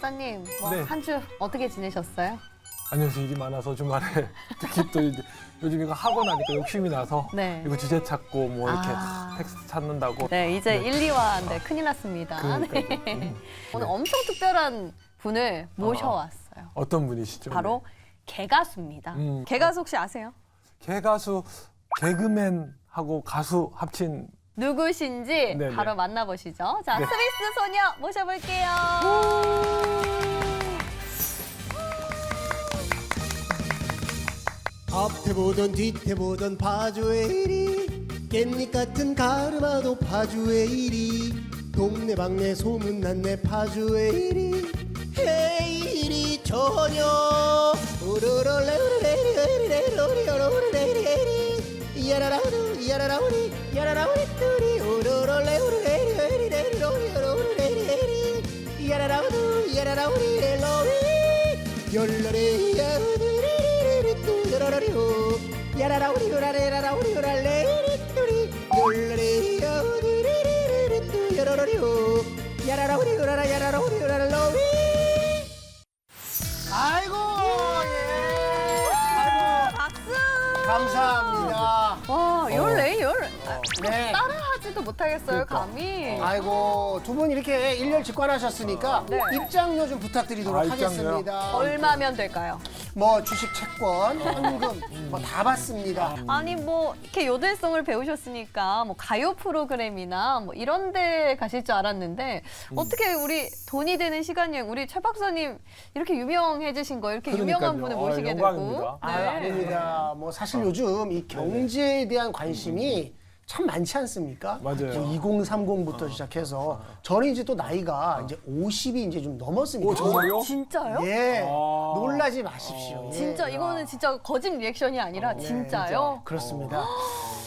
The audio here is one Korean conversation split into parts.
박사님, 네. 한 주 어떻게 지내셨어요? 안녕하세요. 일이 많아서 주말에 특히 또 이제 요즘 이거 하고 나니까 욕심이 나서 네. 이거 주제 찾고 뭐 이렇게 아. 텍스트 찾는다고. 네, 이제 네. 1, 2화인데 큰일 났습니다. 그러니까요. 네. 오늘 엄청 특별한 분을 모셔왔어요. 어떤 분이시죠? 바로 개가수입니다. 개가수 혹시 아세요? 개가수, 개그맨하고 가수 합친. 누구신지 네네. 바로 만나보시죠. 자, 네. 스위스 소녀 모셔볼게요. 앞에 보던 뒤태 보던 파주의 일이 깻잎 같은 가르마도 파주의 일이 동네방네 소문났네 파주의 일이 헤이 일이 전혀 우르르레우르레리레리레리레리레리레리 야라라우리 야라라우리 야라라우리 뚜리 우르르레우르레리레리레리레리 야라라우리 야라라우리 렐로리 열러리 야우리리리 뚜여러리오 야라라우리 요라레라라우리 요랄레리 뚜리 열러리 야우리리리 뚜여러리오 야라라우리 요라라 야라라우리 요랄로리 아이고 예 아이고 박수! 감사합니다. 와, 열네, 열. 네. 따라하지도 못하겠어요, 그러니까. 감히. 아이고 두 분 이렇게 일렬 직관하셨으니까 네. 입장료 좀 부탁드리도록 입장료요? 하겠습니다. 얼마면 될까요? 뭐 주식 채권, 현금 뭐 다 받습니다. 아니 뭐 이렇게 요들송을 배우셨으니까 뭐 가요 프로그램이나 뭐 이런 데 가실 줄 알았는데 어떻게 우리 돈이 되는 시간 여행 우리 최 박사님 이렇게 유명해지신 거예요? 이렇게 유명한 분을 그러니까요. 모시게 영광입니다. 되고. 아닙니다. 뭐 사실 요즘 이 경제에 대한 관심이 참 많지 않습니까? 맞아요. 2030부터 시작해서 저는 이제 또 나이가 이제 50이 이제 좀 넘었습니다. 오, 정말요? 진짜요? 예. 아. 놀라지 마십시오. 예. 진짜 이거는 진짜 거짓 리액션이 아니라 진짜요? 그렇습니다.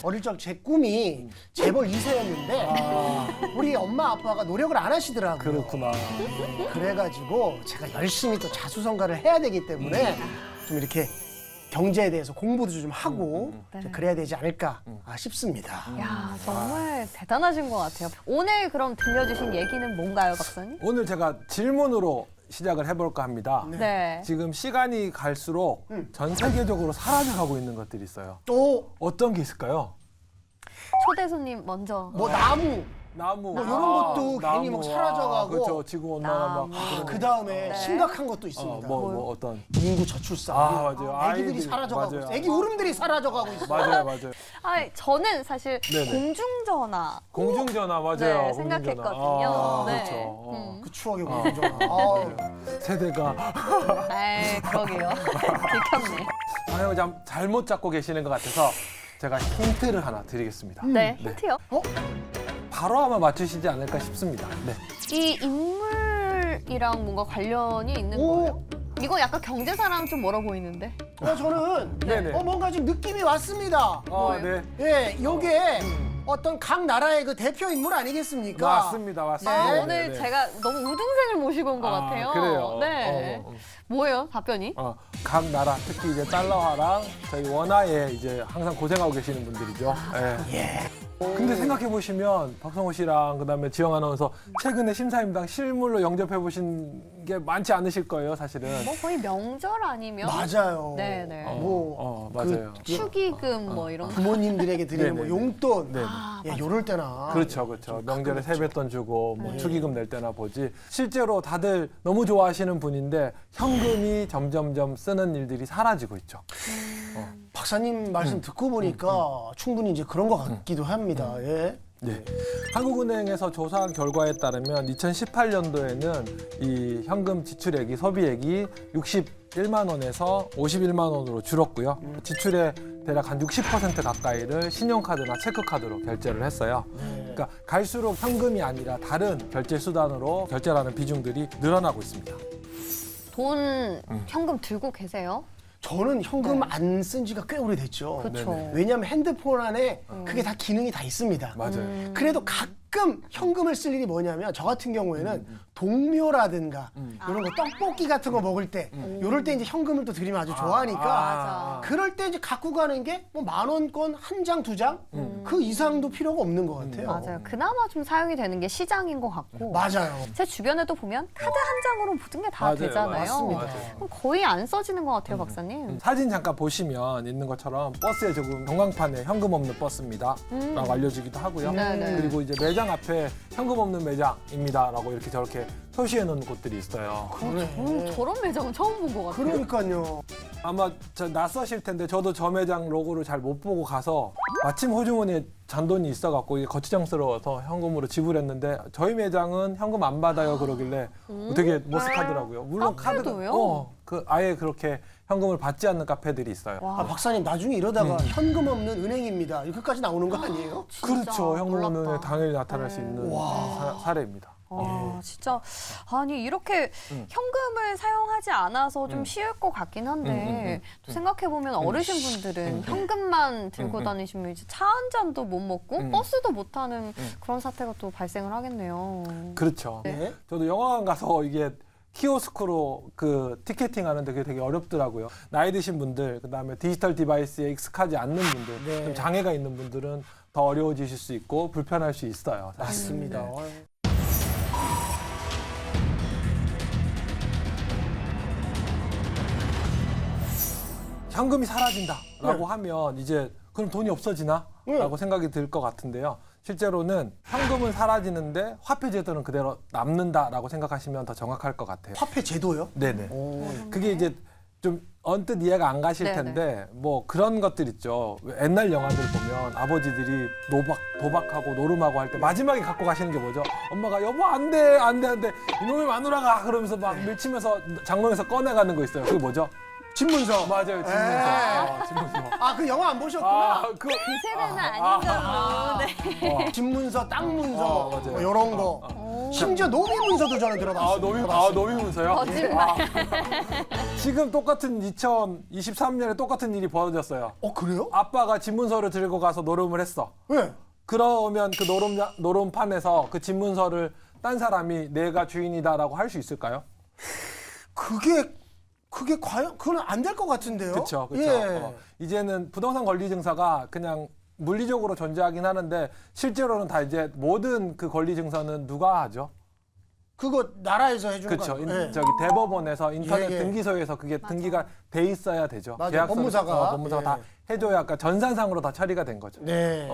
어릴 적 제 꿈이 재벌 2세였는데 우리 엄마 아빠가 노력을 안 하시더라고요. 그렇구나. 그래가지고 제가 열심히 또 자수성가를 해야 되기 때문에 좀 이렇게 경제에 대해서 공부도 좀 하고 좀 그래야 되지 않을까 싶습니다. 야 정말 대단하신 것 같아요. 오늘 그럼 들려주신 얘기는 뭔가요, 박사님? 오늘 제가 질문으로 시작을 해볼까 합니다. 네. 지금 시간이 갈수록 전 세계적으로 사라져가고 있는 것들이 있어요. 또 어떤 게 있을까요? 초대 손님 먼저. 뭐 나무, 나무. 뭐 이런 것도 괜히 막 사라져가고. 그렇죠. 지구 온난화 막. 나무. 그 다음에 네. 심각한 것도 있습니다. 뭐 어떤. 인구 저출산. 아, 맞아요. 애기들이 아이들이, 사라져가고 맞아요. 있어. 애기 울음들이 사라져가고 있어. 맞아요. 아 저는 사실 네네. 공중전화. 공중전화 맞아요. 네, 공중전화. 생각했거든요. 아, 네. 그렇죠. 어. 그 추억의 공중전화. 아유. 세대가 에이, 그러게요. 들켰네. 방향을 잘못 잡고 계시는 것 같아서 제가 힌트를 하나 드리겠습니다. 네, 힌트요. 바로 아마 맞추시지 않을까 싶습니다. 네. 이 인물이랑 뭔가 관련이 있는 오. 거예요? 이거 약간 경제사랑 좀 멀어 보이는데? 저는 네네. 뭔가 좀 느낌이 왔습니다. 네. 예, 요게 어떤 각 나라의 그 대표 인물 아니겠습니까? 맞습니다. 아, 네, 오늘 네. 제가 너무 우등생을 모시고 온 것 아, 같아요. 그래요? 네. 뭐예요, 답변이? 각 나라 특히 이제 달러화랑 저희 원화에 이제 항상 고생하고 계시는 분들이죠. 예. 근데 생각해 보시면 박성호 씨랑 그다음에 지영 아나운서 최근에 심사임당 실물로 영접해 보신 게 많지 않으실 거예요, 사실은. 뭐 거의 명절 아니면 맞아요. 네네. 맞아요. 축의금 뭐 이런 거. 부모님들에게 드리는 뭐 네네. 용돈, 네. 예, 요럴 때나. 그렇죠. 명절에 세뱃돈 주고 뭐 축의금 낼 때나 보지. 실제로 다들 너무 좋아하시는 분인데 현금이 점점점 쓰는 일들이 사라지고 있죠. 박사님 말씀 듣고 보니까 충분히 이제 그런 것 같기도 합니다. 예. 네. 한국은행에서 조사한 결과에 따르면 2018년도에는 이 현금 지출액이 소비액이 61만 원에서 51만 원으로 줄었고요. 지출의 대략 한 60% 가까이를 신용카드나 체크카드로 결제를 했어요. 그러니까 갈수록 현금이 아니라 다른 결제 수단으로 결제를 하는 비중들이 늘어나고 있습니다. 돈 현금 들고 계세요? 저는 현금 안 쓴 지가 꽤 오래됐죠. 그렇죠. 네네. 왜냐하면 핸드폰 안에 그게 다 기능이 다 있습니다. 맞아요. 그래도 가끔 가끔 현금을 쓸 일이 뭐냐면 저 같은 경우에는 동묘라든가 이런 거 떡볶이 같은 거 먹을 때 이럴 때 이제 현금을 또 드리면 아주 좋아하니까 맞아. 그럴 때 이제 갖고 가는 게 뭐 10,000원권 한 장, 두 장? 그 이상도 필요가 없는 것 같아요. 맞아요. 그나마 좀 사용이 되는 게 시장인 것 같고. 맞아요. 제 주변에도 보면 카드 한 장으로 모든 게 다 맞아요. 되잖아요. 맞습니다. 그럼 거의 안 써지는 것 같아요, 박사님. 사진 잠깐 보시면 있는 것처럼 버스에 조금 전광판에 현금 없는 버스입니다 라고 알려주기도 하고요. 네네. 그리고 이제 매장 앞에 현금 없는 매장입니다 라고 이렇게 저렇게 표시해 놓은 곳들이 있어요. 저런 매장은 처음 본 것 같아요. 그러니까요. 아마 낯서실 텐데 저도 저 매장 로고를 잘 못 보고 가서 마침 호주머니에 잔돈이 있어갖고 이게 거추장스러워서 현금으로 지불했는데 저희 매장은 현금 안 받아요 그러길래 되게 머쓱하더라고요. 물론 카페도요? 그 아예 그렇게 현금을 받지 않는 카페들이 있어요. 아, 박사님 나중에 이러다가 현금 없는 은행입니다. 이렇게까지 나오는 거 아니에요? 진짜 그렇죠. 현금 없는 몰랐다. 은행 당연히 나타날 수 있는 사례입니다. 진짜 아니 이렇게 현금을 사용하지 않아서 좀 쉬울 것 같긴 한데 또 생각해 보면 어르신분들은 현금만 들고 다니시면 이제 차 한 잔도 못 먹고 버스도 못 타는 그런 사태가 또 발생을 하겠네요. 그렇죠. 네. 저도 영화관 가서 이게 키오스크로 그 티켓팅 하는데 그게 되게 어렵더라고요. 나이 드신 분들, 그다음에 디지털 디바이스에 익숙하지 않는 분들, 네. 좀 장애가 있는 분들은 더 어려워지실 수 있고 불편할 수 있어요. 사실. 맞습니다. 네. 현금이 사라진다라고 하면 이제 그럼 돈이 없어지나? 라고 생각이 들 것 같은데요. 실제로는 현금은 사라지는데 화폐 제도는 그대로 남는다라고 생각하시면 더 정확할 것 같아요. 화폐 제도요? 네네. 그게 이제 좀 언뜻 이해가 안 가실 네네. 텐데 뭐 그런 것들 있죠. 옛날 영화들 보면 아버지들이 도박하고 노름하고 할 때 마지막에 갖고 가시는 게 뭐죠? 엄마가 여보 안 돼, 안 돼, 안 돼. 이놈의 마누라가 그러면서 막 밀치면서 장롱에서 꺼내가는 거 있어요. 그게 뭐죠? 집문서. 맞아요. 집문서. 에이. 집문서. 아, 그 영화 안 보셨구나. 그 그 세대는 아닌가 보네. 집문서, 땅문서, 맞아요. 뭐 이런 거. 심지어 노비문서도 저는 들어봤어요. 노비문서요? 거짓말. 지금 똑같은 2023년에 똑같은 일이 벌어졌어요. 그래요? 아빠가 집문서를 들고 가서 노름을 했어. 왜? 그러면 그 노름판에서 그 집문서를 딴 사람이 내가 주인이다라고 할 수 있을까요? 그게 과연 그건 안 될 것 같은데요? 그렇죠. 예. 이제는 부동산 권리 증서가 그냥 물리적으로 존재하긴 하는데 실제로는 다 이제 모든 그 권리 증서는 누가 하죠? 그거 나라에서 해주는 그렇죠. 거 아니에요? 예. 저기 대법원에서 인터넷 예, 예. 등기소에서 그게 등기가 돼 있어야 되죠. 맞아요. 계약서를- 법무사가. 법무사가 예. 다 해줘야 그러니까 전산상으로 다 처리가 된 거죠. 네.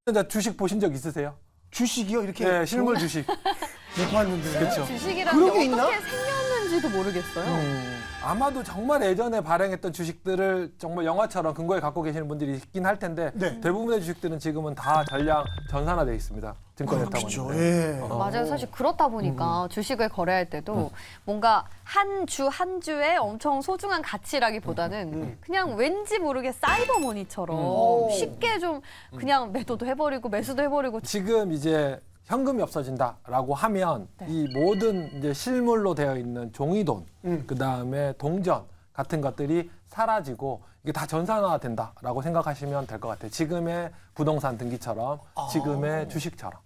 근데 주식 보신 적 있으세요? 주식이요? 이렇게 네, 실물 주식. 못 봤는데. 그렇죠. 주식이라는 그런 게 게 있나? 어떻게 생겼는지도 모르겠어요. 아마도 정말 예전에 발행했던 주식들을 정말 영화처럼 근거에 갖고 계시는 분들이 있긴 할 텐데 네. 대부분의 주식들은 지금은 다 전량 전산화돼 있습니다. 증권에 그렇죠. 타고. 예. 맞아요. 사실 그렇다 보니까 주식을 거래할 때도 뭔가 한 주 한 주에 엄청 소중한 가치라기보다는 그냥 왠지 모르게 사이버머니처럼 쉽게 좀 그냥 매도도 해버리고 매수도 해버리고 지금 이제 현금이 없어진다라고 하면 이 모든 이제 실물로 되어 있는 종이돈, 그 다음에 동전 같은 것들이 사라지고 이게 다 전산화 된다라고 생각하시면 될 것 같아요. 지금의 부동산 등기처럼, 지금의 주식처럼.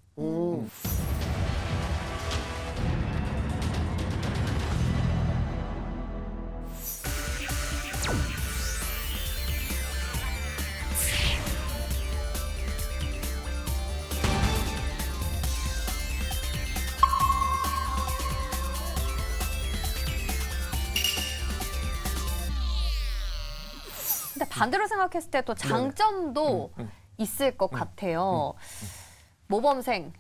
근데 반대로 생각했을 때 또 장점도 있을 것 같아요. 모범생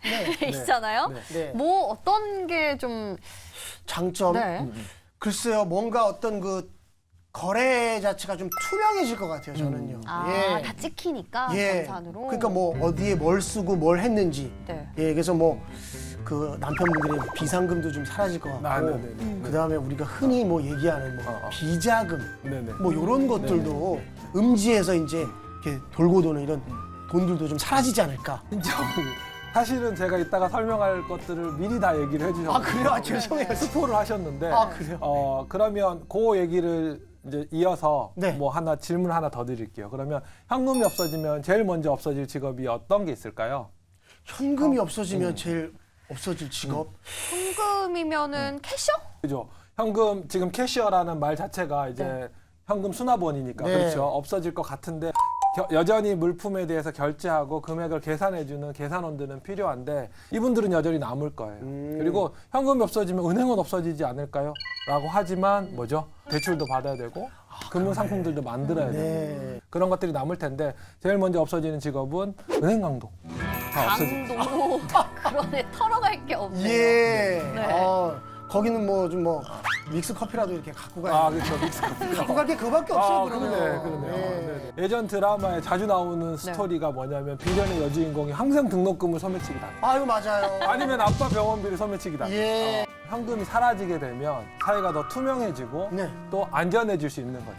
있잖아요. 네. 뭐 어떤 게 좀 장점. 네. 글쎄요, 뭔가 어떤 그 거래 자체가 좀 투명해질 것 같아요, 저는요. 다 찍히니까 예. 전산으로. 그러니까 뭐 어디에 뭘 쓰고 뭘 했는지. 네. 예, 그래서 뭐 그 남편분들의 비상금도 좀 사라질 것 같고. 네네네. 그다음에 우리가 흔히 뭐 얘기하는 뭐 비자금 네네. 뭐 이런 것들도 음지에서 이제 이렇게 돌고 도는 이런 돈들도 좀 사라지지 않을까. 진짜 사실은 제가 이따가 설명할 것들을 미리 다 얘기를 해주셨고 아, 그래요? 아, 죄송해요. 스포를 하셨는데 아, 그래요? 그러면 그 얘기를 이제 이어서 네. 뭐 질문 하나 더 드릴게요. 그러면 현금이 없어지면 제일 먼저 없어질 직업이 어떤 게 있을까요? 현금이 없어지면 제일 없어질 직업? 현금이면은 캐셔? 그죠? 현금 지금 캐시어라는 말 자체가 이제 현금 수납원이니까 네. 그렇죠. 없어질 것 같은데 여전히 물품에 대해서 결제하고 금액을 계산해주는 계산원들은 필요한데 이분들은 여전히 남을 거예요. 그리고 현금이 없어지면 은행은 없어지지 않을까요? 라고 하지만 뭐죠? 대출도 받아야 되고 금융 상품들도 만들어야 되고 네. 그런 것들이 남을 텐데 제일 먼저 없어지는 직업은 은행 강도. 다 없어지. 강도. 그러네. 털어갈 게 없네요. 예. 네. 거기는 뭐 좀 믹스 커피라도 이렇게 갖고 가야 아 그렇죠. 믹스 커피. 갖고 갈 게 그거밖에 없어요. 그러면. 그러네요. 예. 네네. 예전 드라마에 자주 나오는 스토리가 뭐냐면 비련의 여주인공이 항상 등록금을 소매치기 당해요. 아유 맞아요. 아니면 아빠 병원비를 소매치기 당해요. 예. 현금이 사라지게 되면 사회가 더 투명해지고 네. 또 안전해질 수 있는 거죠.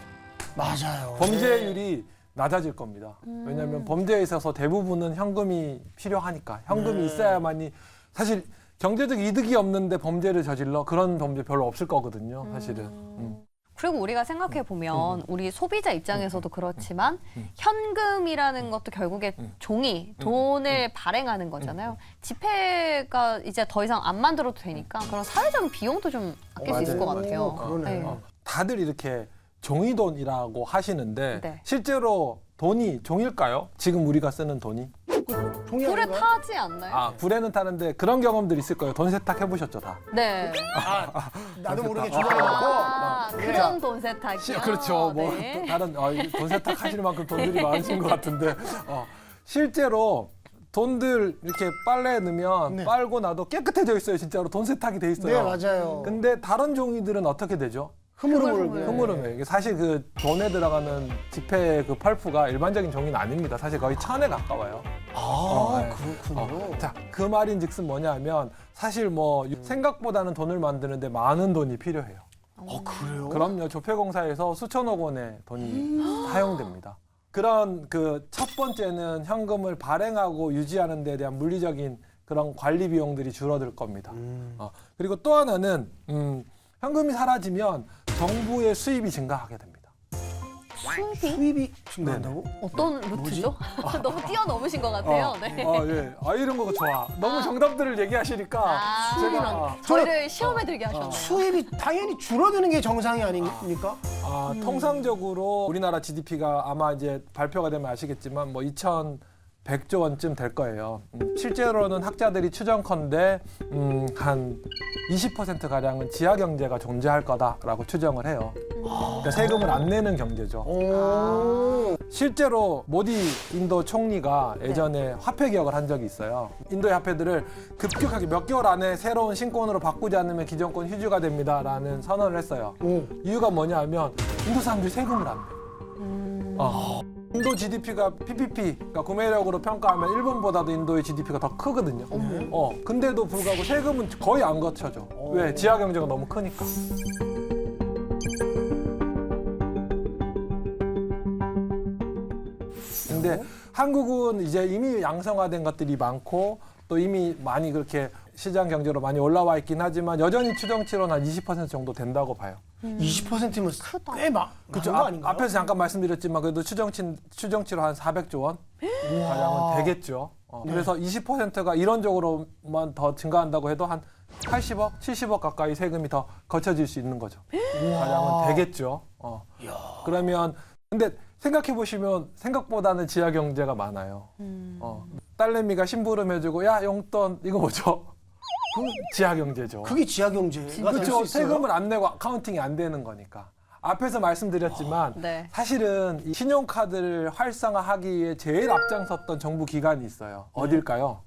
맞아요. 범죄율이 낮아질 겁니다. 왜냐하면 범죄에 있어서 대부분은 현금이 필요하니까 현금이 있어야만이 사실 경제적 이득이 없는데 범죄를 저질러 그런 범죄 별로 없을 거거든요. 사실은. 그리고 우리가 생각해 보면 우리 소비자 입장에서도 그렇지만 현금이라는 것도 결국에 종이, 돈을 발행하는 거잖아요. 지폐가 이제 더 이상 안 만들어도 되니까 그런 사회적인 비용도 좀 아낄 수 있을 것 맞아요. 같아요. 그러네요. 다들 이렇게 종이돈이라고 하시는데 네. 실제로 돈이 종일까요? 지금 우리가 쓰는 돈이? 종이 불에 아닌가요? 타지 않나요? 아 불에는 타는데 그런 경험들 있을 거예요. 돈 세탁 해보셨죠 다? 네. 나도 모르게 세탁. 주머니에 아, 넣고 그런 돈 세탁이요? 그렇죠. 뭐 네. 다른 돈 세탁 하시는 만큼 돈들이 많으신 것 같은데 실제로 돈들 이렇게 빨래에 넣으면 네. 빨고 나도 깨끗해져 있어요. 진짜로 돈 세탁이 돼 있어요. 네 맞아요. 근데 다른 종이들은 어떻게 되죠? 흐물흐물. 흐물흐물. 이게 사실 그 돈에 들어가는 지폐 그 펄프가 일반적인 종이는 아닙니다. 사실 거의 1000에 가까워요. 네. 그렇군요. 자, 그 말인즉슨 뭐냐면 사실 뭐 생각보다는 돈을 만드는데 많은 돈이 필요해요. 그래요? 그럼요. 조폐공사에서 수천억 원의 돈이 사용됩니다. 그런 그 첫 번째는 현금을 발행하고 유지하는 데 대한 물리적인 그런 관리 비용들이 줄어들 겁니다. 그리고 또 하나는 현금이 사라지면 정부의 수입이 증가하게 됩니다. 수입이 증가한다고? 어떤 루트죠? 너무 뛰어넘으신 것 같아요. 네. 예. 이런 거 좋아. 너무 정답들을 얘기하시니까 제가 저희를 시험에 들게 하셨네요. 수입이 당연히 줄어드는 게 정상이 아닙니까? 통상적으로 우리나라 GDP가 아마 이제 발표가 되면 아시겠지만 뭐 2,100조 원쯤 될 거예요. 실제로는 학자들이 추정컨대 한 20% 가량은 지하 경제가 존재할 거다라고 추정을 해요. 그러니까 세금을 안 내는 경제죠. 오. 실제로 모디 인도 총리가 예전에 화폐 개혁을 한 적이 있어요. 인도의 화폐들을 급격하게 몇 개월 안에 새로운 신권으로 바꾸지 않으면 기존권 휴지가 됩니다라는 선언을 했어요. 오. 이유가 뭐냐면 인도 사람들이 세금을 안 내요. 인도 GDP가 PPP, 그러니까 구매력으로 평가하면 일본보다도 인도의 GDP가 더 크거든요. 근데도 불구하고 세금은 거의 안 거쳐져. 왜? 지하 경제가 너무 크니까. 근데 한국은 이제 이미 양성화된 것들이 많고 또 이미 많이 그렇게 시장 경제로 많이 올라와 있긴 하지만 여전히 추정치로는 한 20% 정도 된다고 봐요. 20%면 꽤 그렇죠. 많은 거 아닌가요? 앞에서 잠깐 말씀드렸지만 그래도 추정치로 한 400조 원 가량은 되겠죠. 그래서 20%가 이론적으로만 더 증가한다고 해도 한 80억, 70억 가까이 세금이 더 거쳐질 수 있는 거죠. 가량은 되겠죠. 그러면 근데 생각해 보시면 생각보다는 지하 경제가 많아요. 딸내미가 심부름 해주고 야 용돈 이거 뭐죠? 그 지하 경제죠. 그게 지하 경제가 될 수 그렇죠. 있어요. 세금을 안 내고 카운팅이 안 되는 거니까. 앞에서 말씀드렸지만 네. 사실은 이 신용카드를 활성화하기 위해 제일 앞장섰던 정부 기관이 있어요. 어딜까요?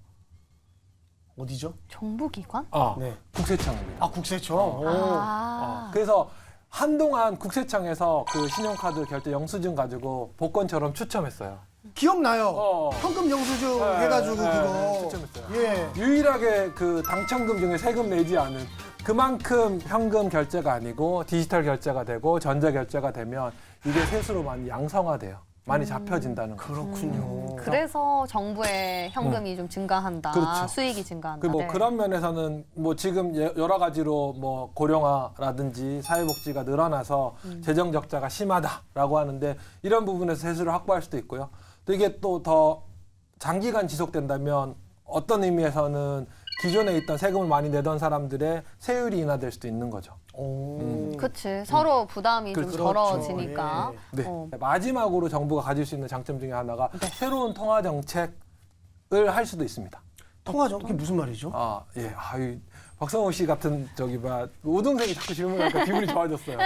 어디죠? 정부기관? 네. 국세청입니다. 국세청. 그래서 한동안 국세청에서 그 신용카드 결제 영수증 가지고 복권처럼 추첨했어요. 기억나요. 현금 영수증 네, 해가지고 네, 그거. 추첨했어요. 예. 유일하게 그 당첨금 중에 세금 내지 않은 그만큼 현금 결제가 아니고 디지털 결제가 되고 전자 결제가 되면 이게 세수로 많이 양성화돼요. 많이 잡혀진다는 거죠. 그렇군요. 그래서 정부의 현금이 좀 증가한다. 그렇죠. 수익이 증가한다. 그 뭐 네. 그런 면에서는 뭐 지금 여러 가지로 뭐 고령화라든지 사회복지가 늘어나서 재정 적자가 심하다라고 하는데 이런 부분에서 세수를 확보할 수도 있고요. 또 이게 또 더 장기간 지속된다면 어떤 의미에서는 기존에 있던 세금을 많이 내던 사람들의 세율이 인하될 수도 있는 거죠. 그치. 서로 부담이 좀 그렇죠. 덜어지니까. 네. 어. 마지막으로 정부가 가질 수 있는 장점 중에 하나가 새로운 통화 정책을 할 수도 있습니다. 통화죠? 그게 무슨 말이죠? 아, 예. 이 박성호 씨 같은 우등생이 자꾸 질문하니까 기분이 좋아졌어요.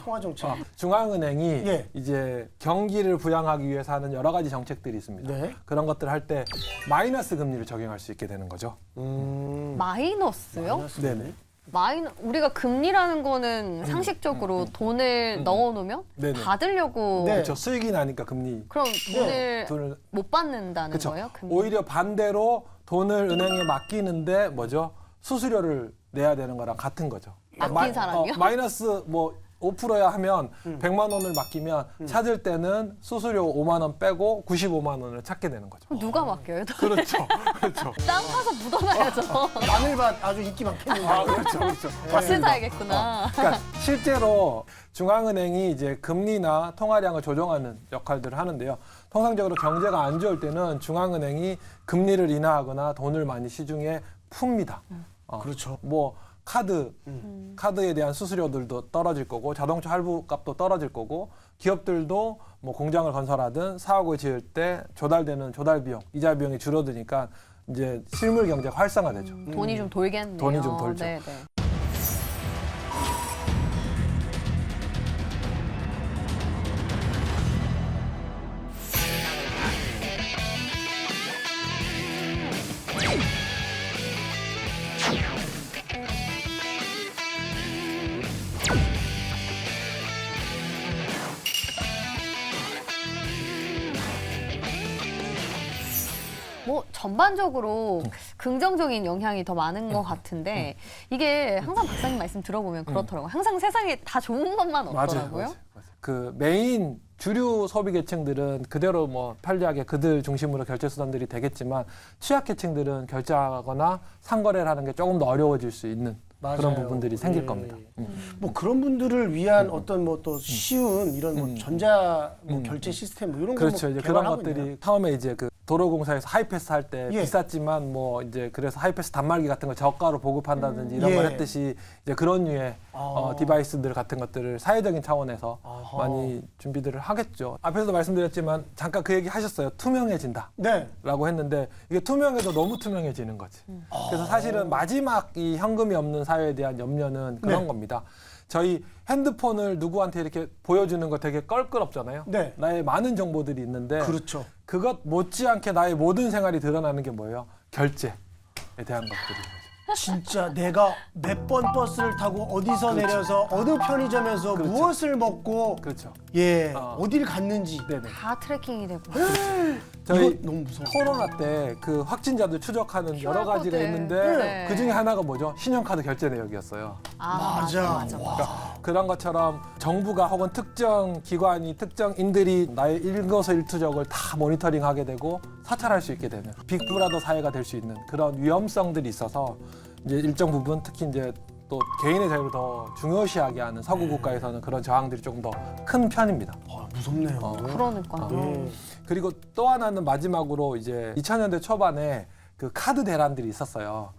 통화 정책. 중앙은행이 예. 이제 경기를 부양하기 위해서 하는 여러 가지 정책들이 있습니다. 네. 그런 것들을 할 때 마이너스 금리를 적용할 수 있게 되는 거죠. 마이너스요? 네네. 우리가 금리라는 거는 상식적으로 돈을 넣어놓으면 네네. 받으려고 네. 그렇죠. 수익이 나니까 금리. 그럼 돈을 돈을 못 받는다는 그렇죠. 거예요? 금리? 오히려 반대로 돈을 은행에 맡기는데 수수료를 내야 되는 거랑 같은 거죠. 맡긴 사람이요? 마이너스 5%야 하면 100만 원을 맡기면 찾을 때는 수수료 5만 원 빼고 95만 원을 찾게 되는 거죠. 그럼 누가 맡겨요? 그렇죠. 그렇죠. 땅 파서 묻어놔야죠. 마늘밭 아주 인기 많겠는데. 그렇죠. 그렇죠. 밭을 사야겠구나. 그러니까 실제로 중앙은행이 이제 금리나 통화량을 조정하는 역할들을 하는데요. 통상적으로 경제가 안 좋을 때는 중앙은행이 금리를 인하하거나 돈을 많이 시중에 풉니다. 그렇죠. 카드에 대한 수수료들도 떨어질 거고 자동차 할부값도 떨어질 거고 기업들도 공장을 건설하든 사업을 지을 때 조달되는 조달 비용, 이자 비용이 줄어드니까 이제 실물 경제가 활성화되죠. 돈이 좀 돌겠네요. 돈이 좀 돌죠. 네네. 전반적으로 긍정적인 영향이 더 많은 것 같은데 이게 항상 박사님 말씀 들어보면 그렇더라고요. 항상 세상에 다 좋은 것만 없더라고요. 맞아요. 그 메인 주류 소비 계층들은 그대로 편리하게 그들 중심으로 결제 수단들이 되겠지만 취약계층들은 결제하거나 상거래를 하는 게 조금 더 어려워질 수 있는 그런 맞아요. 부분들이 생길 예. 겁니다. 그런 분들을 위한 어떤 또 쉬운 이런 전자 결제 시스템 이런 거 그렇죠. 이제 그런 것들이 처음에 이제 그 도로공사에서 하이패스 할 때 예. 비쌌지만 이제 그래서 하이패스 단말기 같은 걸 저가로 보급한다든지 이런 걸 예. 했듯이 이제 그런 류의 디바이스들 같은 것들을 사회적인 차원에서 아하. 많이 준비들을 하겠죠. 앞에서도 말씀드렸지만 잠깐 그 얘기 하셨어요. 투명해진다. 네. 라고 했는데 이게 투명해도 너무 투명해지는 거지. 그래서 사실은 마지막 이 현금이 없는 사회에 대한 염려는 그런 네. 겁니다. 저희 핸드폰을 누구한테 이렇게 보여주는 거 되게 껄끄럽잖아요. 네. 나의 많은 정보들이 있는데 그렇죠. 그것 못지않게 나의 모든 생활이 드러나는 게 뭐예요? 결제에 대한 것들이에요. 진짜 내가 몇 번 버스를 타고 어디서 내려서 어느 편의점에서 그렇죠. 무엇을 먹고 그렇죠. 어디를 갔는지 네네. 다 트래킹이 되고. 저희 이거 너무 무서워. 코로나 때 그 확진자들 추적하는 여러 가지가 QR 코드. 있는데 네. 그 중에 하나가 뭐죠? 신용카드 결제 내역이었어요. 맞아. 그런 것처럼 정부가 혹은 특정 기관이 특정인들이 나의 일거수일투족을 다 모니터링하게 되고 사찰할 수 있게 되는 빅브라더 사회가 될 수 있는 그런 위험성들이 있어서 이제 일정 부분 특히 이제 또 개인의 자유를 더 중요시하게 하는 서구 국가에서는 그런 저항들이 조금 더 큰 편입니다. 무섭네요. 그러니까. 그리고 또 하나는 마지막으로 이제 2000년대 초반에 그 카드 대란들이 있었어요.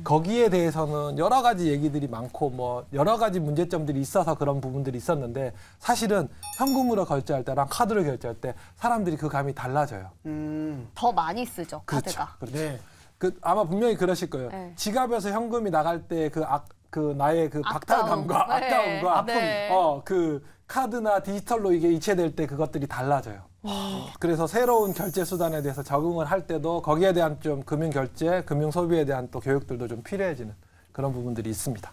거기에 대해서는 여러 가지 얘기들이 많고 여러 가지 문제점들이 있어서 그런 부분들이 있었는데 사실은 현금으로 결제할 때랑 카드로 결제할 때 사람들이 그 감이 달라져요. 더 많이 쓰죠, 카드가. 그렇죠. 네. 아마 분명히 그러실 거예요. 네. 지갑에서 현금이 나갈 때 나의 그 박탈감과 네. 아까움과 네. 그 카드나 디지털로 이게 이체될 때 그것들이 달라져요. 그래서 새로운 결제 수단에 대해서 적응을 할 때도 거기에 대한 좀 금융 결제, 금융 소비에 대한 또 교육들도 좀 필요해지는 그런 부분들이 있습니다.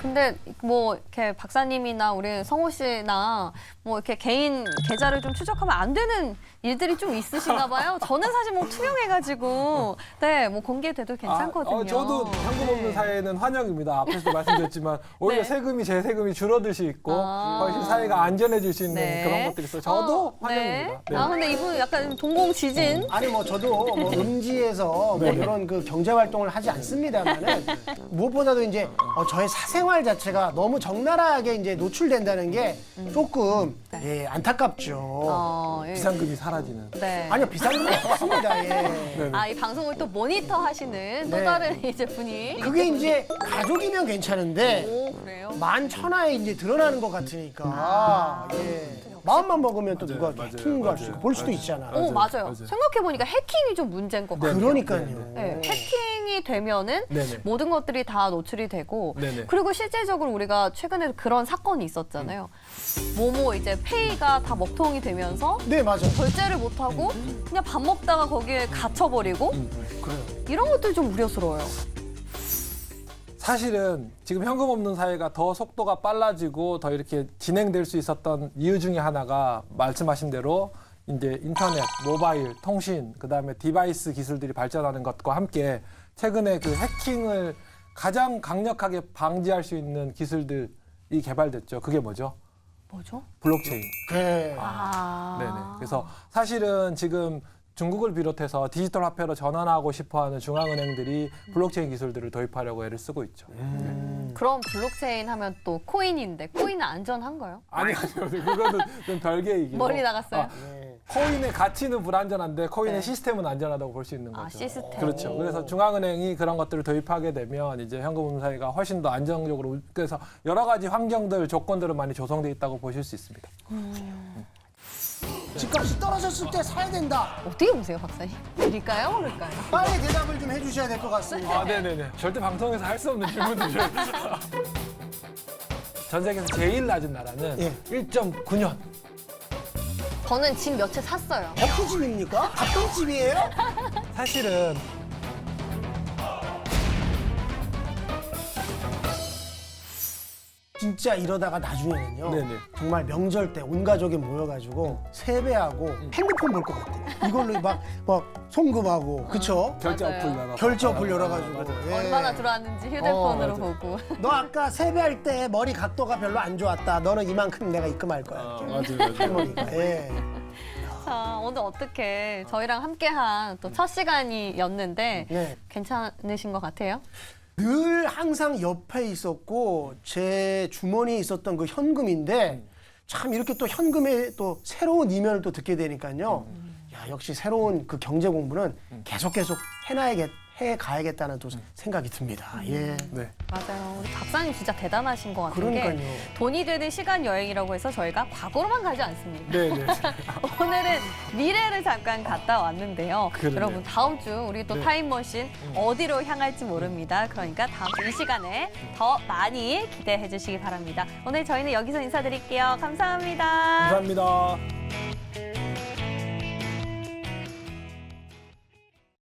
근데 이렇게 박사님이나 우리 성호 씨나 뭐 이렇게 개인 계좌를 좀 추적하면 안 되는 일들이 좀 있으신가 봐요. 저는 사실 뭐 투명해가지고 네, 뭐 공개돼도 괜찮거든요. 저도 현금 없는 네. 사회는 환영입니다. 앞에서도 말씀드렸지만 오히려 네. 제 세금이 줄어들 수 있고 훨씬 사회가 안전해질 수 있는 네. 그런 것들이 있어요. 저도 환영입니다. 네. 아 근데 이분 약간 동공지진. 아니 뭐 저도 뭐 음지에서 뭐 이런 그 경제 활동을 하지 않습니다만은 무엇보다도 이제 저의 사생활 자체가 너무 적나라하게 이제 노출된다는 게 조금 예, 안타깝죠. 예. 비상금이 사라지는. 네. 아니요 비상금은 없습니다. 예. 네. 아, 이 방송을 또 모니터 하시는 또 네. 다른 이제 분이. 그게 이제 가족이면 괜찮은데 오, 그래요? 만천하에 이제 드러나는 것 같으니까 예. 마음만 먹으면 또 누가 맞아요. 해킹할 수 있고 볼 수도 있잖아. 오, 맞아요. 맞아요. 생각해보니까 해킹이 좀 문제인 것 같아요. 그러니까요. 네, 해킹이 되면은 네네. 모든 것들이 다 노출이 되고 네네. 그리고 실제적으로 우리가 최근에 그런 사건이 있었잖아요. 모모 이제 페이가 다 먹통이 되면서 네 맞아요. 결제를 못하고 그냥 밥 먹다가 거기에 갇혀버리고 그래요. 이런 것들이 좀 우려스러워요. 사실은 지금 현금 없는 사회가 더 속도가 빨라지고 더 이렇게 진행될 수 있었던 이유 중에 하나가 말씀하신 대로 이제 인터넷, 모바일, 통신, 그다음에 디바이스 기술들이 발전하는 것과 함께 최근에 그 해킹을 가장 강력하게 방지할 수 있는 기술들이 개발됐죠. 그게 뭐죠? 뭐죠? 블록체인. 네. 아. 네네. 그래서 사실은 지금 중국을 비롯해서 디지털 화폐로 전환하고 싶어하는 중앙은행들이 블록체인 기술들을 도입하려고 애를 쓰고 있죠. 그럼 블록체인 하면 또 코인인데 코인은 안전한가요? 아니요. 그거는 좀 별개의 얘기고. 머리 나갔어요? 네. 코인의 가치는 불안전한데 코인의 네. 시스템은 안전하다고 볼 수 있는 거죠. 아, 시스템. 그렇죠. 그래서 중앙은행이 그런 것들을 도입하게 되면 이제 현금 없는 사회가 훨씬 더 안정적으로 그래서 여러 가지 환경들, 조건들은 많이 조성돼 있다고 보실 수 있습니다. 집값이 떨어졌을 때 사야 된다. 어떻게 보세요, 박사님? 드릴까요? 그럴까요? 빨리 대답을 좀 해주셔야 될 것 같습니다. 아, 네네네. 절대 방송에서 할 수 없는 질문들을. 전 세계에서 제일 낮은 나라는 예. 1.9년. 저는 집 몇 채 샀어요. 버프집입니까? 닭똥집이에요? 사실은 진짜 이러다가 나중에는요. 네네. 정말 명절 때 온 가족이 모여가지고 세배하고 핸드폰 볼 것 같아요. 이걸로 막 송금하고 그쵸? 결제 맞아요. 어플 열어서. 결제 어플 열어가지고. 맞아요. 예. 얼마나 들어왔는지 휴대폰으로 맞아요. 보고. 너 아까 세배할 때 머리 각도가 별로 안 좋았다. 너는 이만큼 내가 입금할 거야. 맞아요. 할머니가. 예. 자, 오늘 어떻게 저희랑 함께한 또 첫 시간이었는데 네. 괜찮으신 것 같아요? 늘 항상 옆에 있었고 제 주머니에 있었던 그 현금인데 참 이렇게 또 현금의 또 새로운 이면을 또 듣게 되니까요. 야, 역시 새로운 그 경제 공부는 계속 해 가야겠다는 또 생각이 듭니다. 예. 네. 맞아요. 우리 박사님 진짜 대단하신 것 같은 그러니까요. 게 돈이 되는 시간 여행이라고 해서 저희가 과거로만 가지 않습니다. 네네. 오늘은 미래를 잠깐 갔다 왔는데요. 그러네요. 여러분 다음 주 우리 또 네. 타임머신 어디로 향할지 모릅니다. 그러니까 다음 주 이 시간에 더 많이 기대해 주시기 바랍니다. 오늘 저희는 여기서 인사드릴게요. 감사합니다. 감사합니다.